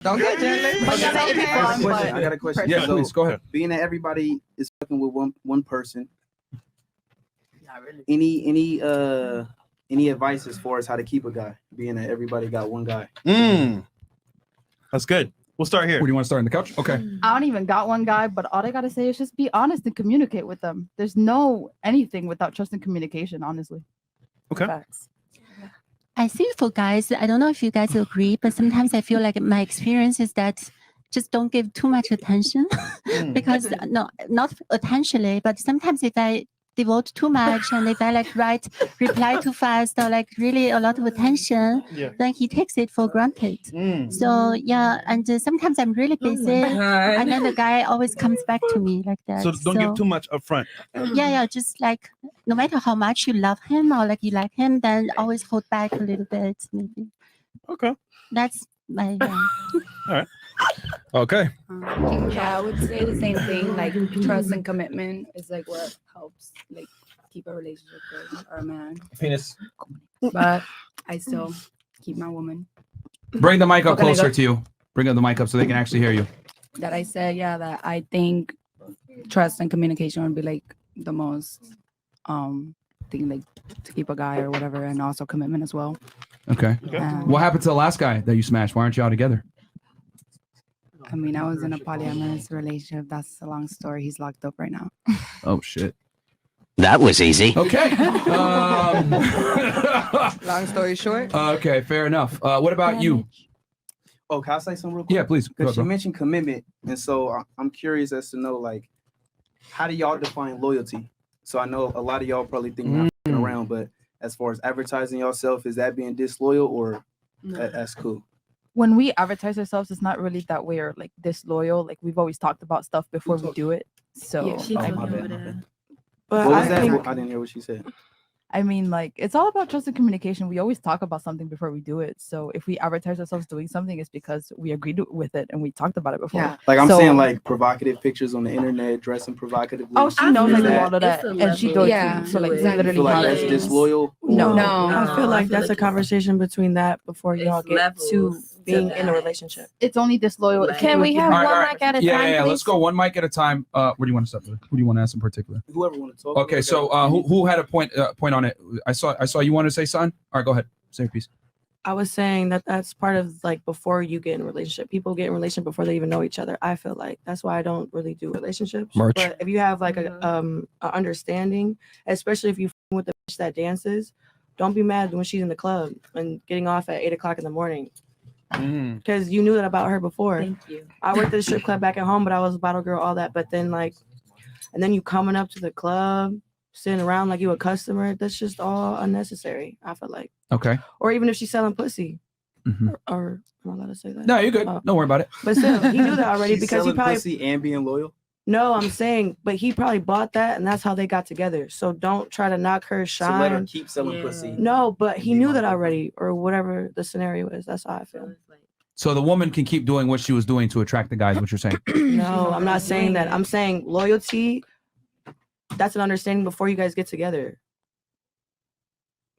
Don't get Chandler. I got a question. Yeah, So, please go ahead. Being that everybody is fucking with one person, Not really. any advice as far as how to keep a guy? Being that everybody got one guy. That's good. We'll start here. Where do you want to start in the couch? Okay. I don't even got one guy, but all I gotta say is just be honest and communicate with them. There's no anything without trust and communication, honestly. Okay. Facts. I think for guys, I don't know if you guys agree, but sometimes I feel like my experience is that just don't give too much attention because not attentionally, but sometimes if I devote too much and if I reply too fast or like really a lot of attention, then he takes it for granted. So yeah, and sometimes I'm really busy and then the guy always comes back to me like that. So don't give too much up front. Yeah, just like no matter how much you love him or like you like him, then always hold back a little bit maybe. Okay. That's my All right. Okay. Yeah, I would say the same thing. Like trust and commitment is like what helps like keep a relationship good or a man. Penis. But I still keep my woman. Bring the mic up Okay, closer go. to you. Bring up the mic up so they can actually hear you. That I said, yeah, that I think trust and communication would be like the most thing like to keep a guy or whatever, and also commitment as well. Okay. What happened to the last guy that you smashed? Why aren't you all together? I mean, I was in a polyamorous relationship. That's a long story. He's locked up right now. Oh shit. That was easy. Okay. Long story short. Okay, fair enough. What about you? Oh, can I say something real quick? Yeah, please. Go, Because you bro. mentioned commitment, and so I'm curious as to know, like, how do y'all define loyalty? So I know a lot of y'all probably think not fucking around, but as far as advertising yourself, is that being disloyal or that's cool? When we advertise ourselves, it's not really that we're like disloyal. Like we've always talked about stuff before we do it. So Oh, my bad. But What was I that? think I didn't hear what she said. I mean, like it's all about trust and communication. We always talk about something before we do it. So if we advertise ourselves doing something, it's because we agreed with it and we talked about it before. Yeah. Like I'm So- saying, like provocative pictures on the internet, dressing provocatively. Oh, she knows like a lot of It's that, a and she level does to too. So like it. we You literally feel like have that's it. disloyal? No. I feel like that's a like conversation between that before y'all get to being in a relationship. It's only disloyal. if you Can do we it have behind All one right, mic at a Yeah, time, yeah. Let's please? go one mic at a time. Where do you want to start with? Who do you want to ask in particular? Whoever want to talk. Okay, so who had a point on it? I saw you wanted to say something. All right, go ahead. Say your piece. I was saying that that's part of like before you get in a relationship. People get in a relationship before they even know each other. I feel like that's why I don't really do relationships. Merch. But if you have like a understanding, especially if you f***ing with the bitch that dances, don't be mad when she's in the club and getting off at 8 o'clock in the morning because you knew that about her before. Thank you. I worked at a strip club back at home, but I was a bottle girl, all that. But then like, and then you coming up to the club, sitting around like you a customer. That's just all unnecessary. I feel like. Okay. Or even if she's selling pussy, Mhm. or am I allowed to say that? No, you're good. Oh. Don't worry about it. But still, he knew that already She's because he selling probably pussy and being loyal. no. I'm saying, but he probably bought that, and that's how they got together. So don't try to knock her So let her shine. keep selling pussy. No, but he knew that already, or whatever the scenario is. That's how I feel. So the woman can keep doing what she was doing to attract the guys. What you're saying? No, I'm not saying that. I'm saying loyalty. That's an understanding before you guys get together.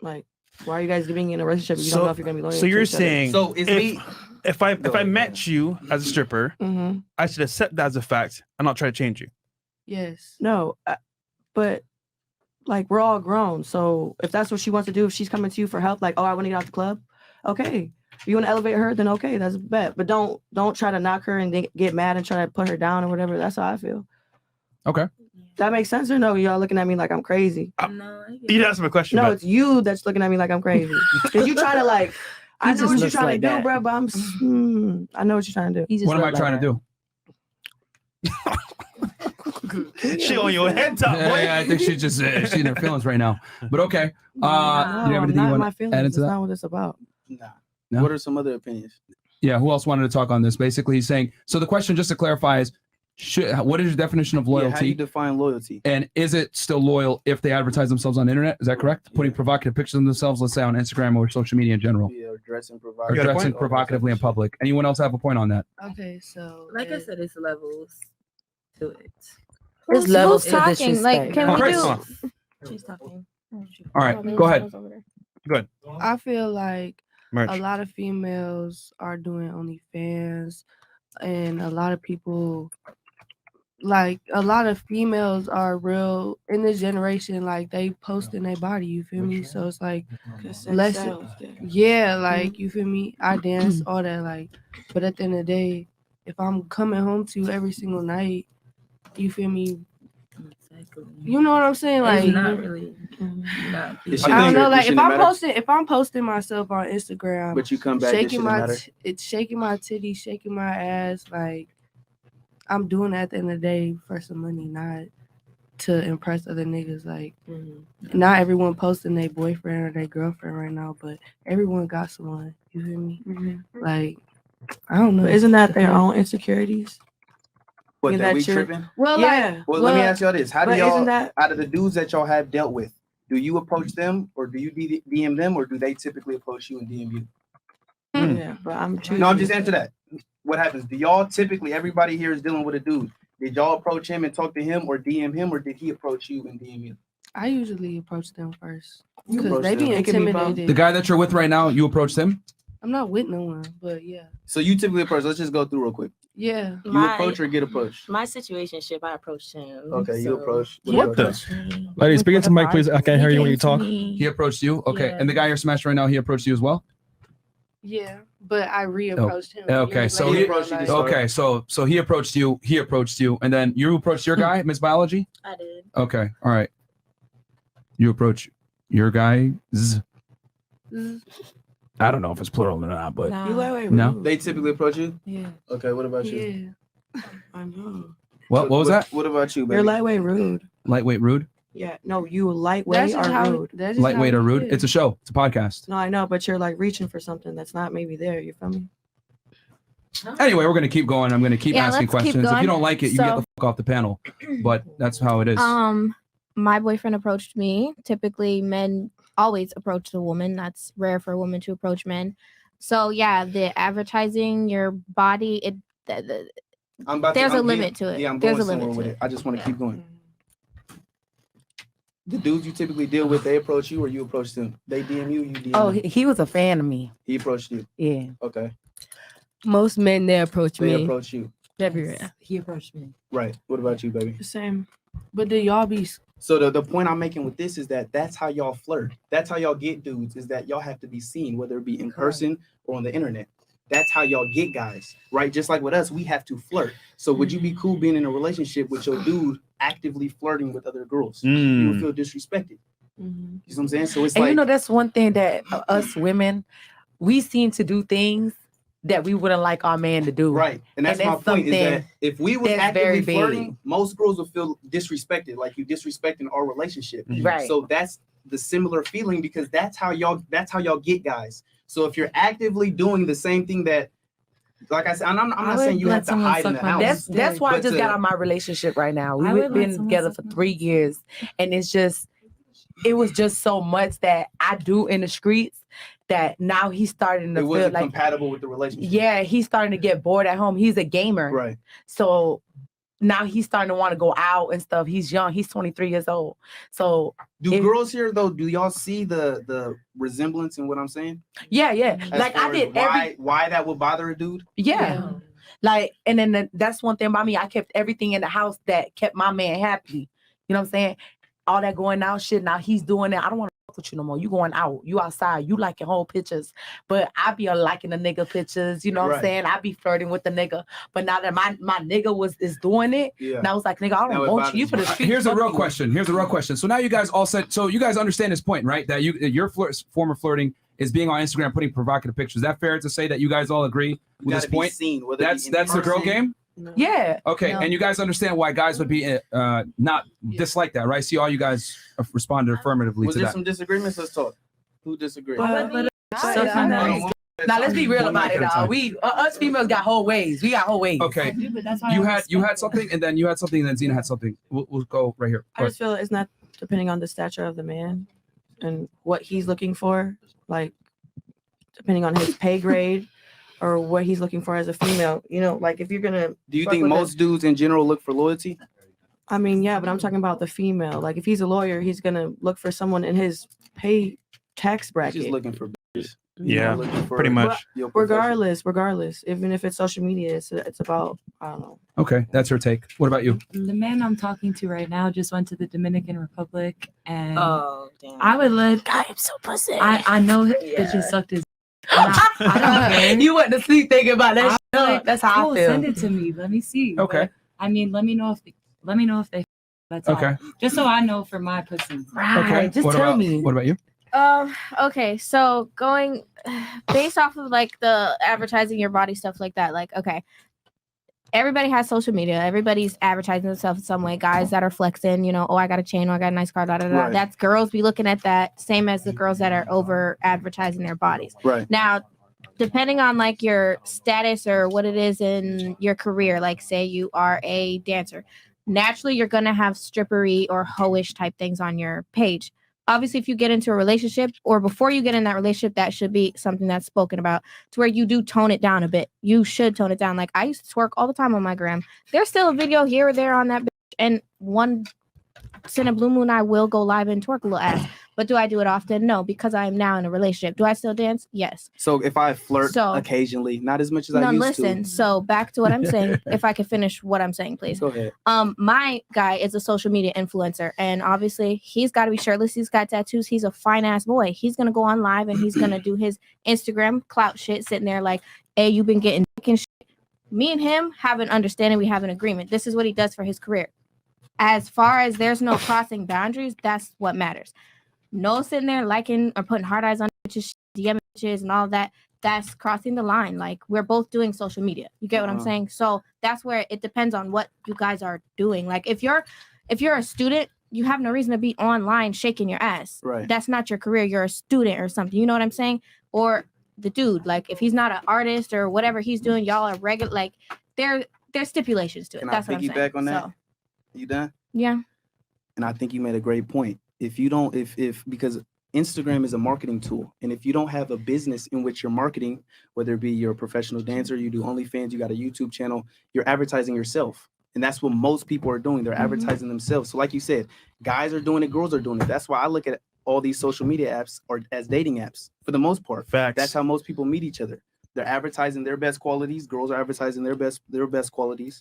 Like, why are you guys being in a relationship if you don't know if you're gonna be loyal? So you're saying So is me. if I met you as a stripper, Mm-hmm. I should accept that as a fact and not try to change you. Yes. No, but like we're all grown. So if that's what she wants to do, if she's coming to you for help, like, oh, I want to get out the club, okay. If you want to elevate her, then okay, that's bet. But don't try to knock her and then get mad and try to put her down or whatever. That's how I feel. Okay. That makes sense or no? Y'all looking at me like I'm crazy. You didn't ask me a question. No, but it's you that's looking at me like I'm crazy. Because you try to like, I know just what you're looks trying like to that. do, bro, but I know what you're trying to do. What am I trying to do? she on your head top, boy. Yeah, I think she just she's in her feelings right now. But okay. No, Do you have I'm anything not you in my want to feelings. add That's into that? not what it's about. Nah. No? What are some other opinions? Yeah. Who else wanted to talk on this? Basically, he's saying. So the question, just to clarify, is what is your definition of Yeah, how do loyalty? you define loyalty? And is it still loyal if they advertise themselves on the internet? Is that correct? Putting provocative pictures of themselves, let's say on Instagram or social media in general, Yeah, or dressing or provocatively. dressing provocatively in public. Anyone else have a point on that? Okay, so Like I said, it's levels to it. There's levels to talking? Like, disrespect. can we Chris. do? She's talking. All right, go ahead. Good. I feel like Merch. a lot of females are doing OnlyFans, and a lot of people, like a lot of females are real in this generation. Like they posting their body. You feel me? So it's like, 'Cause sex Less- sells, yeah, like you feel me? I dance all that, like. But at the end of the day, if I'm coming home to you every single night, you feel me? You know what I'm saying? Like, not really. Not Is I she don't think know. it Like if shouldn't I'm matter? posting myself on Instagram, But you come back, it shouldn't matter. it's shaking my titties, shaking my ass. Like I'm doing that at the end of the day for some money, not to impress other niggas. Like not everyone posting their boyfriend or their girlfriend right now, but everyone got someone. You feel me? Like I don't know. But isn't that their own insecurities? What, mean, that we that's your- tripping? Well, Yeah. Well, let me ask y'all this. How do But y'all, isn't that out of the dudes that y'all have dealt with, do you approach them or do you DM them or do they typically approach you and DM you? yeah? But I'm choosing. No, I'm just answer that. What happens? Do y'all typically, everybody here is dealing with a dude. Did y'all approach him and talk to him or DM him or did he approach you and DM you? I usually approach them first You because approach they be them. It can be both. intimidated. The guy that you're with right now, you approached him. I'm not with no one, but yeah, So you typically approach, let's just go through real quick. yeah. You approach or get approached? My situationship, I approached him. Okay, you so approach. he What the- approached me. Lady, speak into the mic, please. I can't hear you when you talk. He approached you. Okay. Yeah. And the guy you're smashed right now, he approached you as well. Yeah, but I reapproached him. okay, years so later, he approached you like- to start. Okay. So he approached you. He approached you, and then you approached your guy, Miss Biology. I did. Okay. All right. You approach your guy. I don't know if it's plural or not, but You wait, No. They typically approach you? Yeah, Okay, what about you? Yeah. I know. what was that? What about you, baby? You're lightweight rude. Lightweight, rude. Yeah, no, you lightweight That's just are how. rude. That's just Lightweight how or he rude. is. It's a show. It's a podcast. No, I know, but you're like reaching for something that's not maybe there. You feel me? Anyway, we're gonna keep going. I'm gonna keep Yeah, asking let's keep questions. If you going. don't like it, you can get So- the fuck off the panel. But that's how it is. My boyfriend approached me. Typically, men always approach the woman. That's rare for a woman to approach men. So yeah, the advertising your body, I'm about there's a I'm limit to it. Yeah, I'm There's going a limit somewhere to with it. it. I just want to keep going. The dudes you typically deal with, they approach you or you approach them? They DM you, you DM Oh, them? he was a fan of me. He approached you. Yeah. Okay. Most men they approach They me. approach you. Everywhere. He approached me. Right. What about you, baby? The same. But do y'all be? So the point I'm making with this is that that's how y'all flirt. That's how y'all get dudes, is that y'all have to be seen, whether it be in person or on the internet. That's how y'all get guys, right? Just like with us, we have to flirt. So would you be cool being in a relationship with your dude actively flirting with other girls? You would feel disrespected. You know what I'm saying? So it's And like, you know, that's one thing that us women, we seem to do things that we wouldn't like our man to do. right. And that's my that's point is that something if we was that's actively very flirting, big. most girls would feel disrespected, like you disrespecting our relationship. Right. So that's the similar feeling because that's how y'all get guys. So if you're actively doing the same thing that, like I said, I'm not saying you have to hide in the house. That's why I But just to- got out of my relationship right now. I We've would let been someone together suck for my 3 years, and it was just so much that I do in the streets that now he's starting to it feel wasn't like, compatible with the relationship. yeah, he's starting to get bored at home. He's a gamer, Right. so now he's starting to want to go out and stuff. He's young. He's 23 years old. So Do If- girls here though? Do y'all see the resemblance in what I'm saying? yeah, As like far I as did why that would bother a dude? yeah. Like, and then that's one thing about me. I kept everything in the house that kept my man happy. You know what I'm saying? All that going out shit. Now he's doing that. I don't want to fuck with you no more. You going out. You outside. You liking whole pictures. But I be liking the nigga pictures. You know what Right. I'm saying? I be flirting with the nigga. But now that my nigga is doing it, Yeah. now it's like, nigga, I Now don't it want bothers you. You for the you. street. Here's a fuck real you. question. Here's a real question. So now you guys all said. So you guys understand this point, right? That your form of flirting is being on Instagram, putting provocative pictures. Is that fair to say that you guys all agree You with this gotta be point? seen, whether it be That's in the girl person- game. No. Yeah. Okay, No. and you guys understand why guys would be not dislike that, right? See, all you guys responded affirmatively Was to there that. some disagreements? Let's talk. Who disagreed? But Now let's be real One about mic it, at a dog. time. We us females got whole ways. We got whole ways. Okay, you had something, and then you had something, and then Zena had something. We'll go right here. I just feel it's not depending on the stature of the man and what he's looking for, like depending on his pay grade or what he's looking for as a female. You know, like if you're gonna Do you fuck think with most dudes in general look for loyalty? I mean, yeah, but I'm talking about the female. Like if he's a lawyer, he's gonna look for someone in his pay tax He's bracket. just looking for bitches. Yeah, looking for pretty much. your profession. Regardless, even if it's social media, it's about, I don't know. Okay, that's her take. What about you? The man I'm talking to right now just went to the Dominican Republic, and Oh, damn. I would let. God, I'm so pussy. I know bitches sucked his. And I don't care. You went to sleep thinking about that. I shit. was like, That's how cool, I feel. Send it to me. Let me see. Okay. But, I mean, let me know if they. That's all. Okay. Just so I know for my pussy. Okay. Just what tell about, me. What about you? Okay, so going based off of like the advertising your body stuff like that, like okay, everybody has social media, everybody's advertising themselves in some way. Guys that are flexing, you know, oh I got a chain, oh I got a nice car, da da da. Right. That's girls be looking at that, same as the girls that are over advertising their bodies. Right. Now, depending on like your status or what it is in your career, like say you are a dancer, naturally you're gonna have strippery or hoish type things on your page. Obviously, if you get into a relationship or before you get in that relationship, that should be something that's spoken about to where you do tone it down a bit. You should tone it down. Like I used to twerk all the time on my gram. There's still a video here or there on that bitch, and one in a blue moon I will go live and twerk a little ass. But do I do it often? No, because I am now in a relationship. Do I still dance? Yes. So if I flirt So- occasionally, not as much as I No, used listen. to. So back to what I'm saying. If I could finish what I'm saying, please. Go ahead. My guy is a social media influencer, and obviously he's got to be shirtless. He's got tattoos. He's a fine ass boy. He's gonna go on live and he's gonna do his Instagram clout shit, sitting there like, "Hey, you've been getting dick and shit." Me and him have an understanding. We have an agreement. This is what he does for his career. As far as there's no crossing boundaries, that's what matters. No sitting there liking or putting hard eyes on bitches, DM bitches, and all that. That's crossing the line. Like we're both doing social media. You get what I'm saying? So that's where it depends on what you guys are doing. Like if you're a student, you have no reason to be online shaking your ass. Right. That's not your career. You're a student or something. You know what I'm saying? Or the dude, like if he's not an artist or whatever he's doing, y'all are regular. Like there's stipulations to it. Can I That's what I'm saying. piggyback on that? So, You done? yeah. And I think you made a great point. If you don't, if because Instagram is a marketing tool, and if you don't have a business in which you're marketing, whether it be you're a professional dancer, you do OnlyFans, you got a YouTube channel, you're advertising yourself. And that's what most people are doing. They're advertising themselves. So like you said, guys are doing it, girls are doing it. That's why I look at all these social media apps or as dating apps for the most part. Facts. That's how most people meet each other. They're advertising their best qualities. Girls are advertising their best qualities.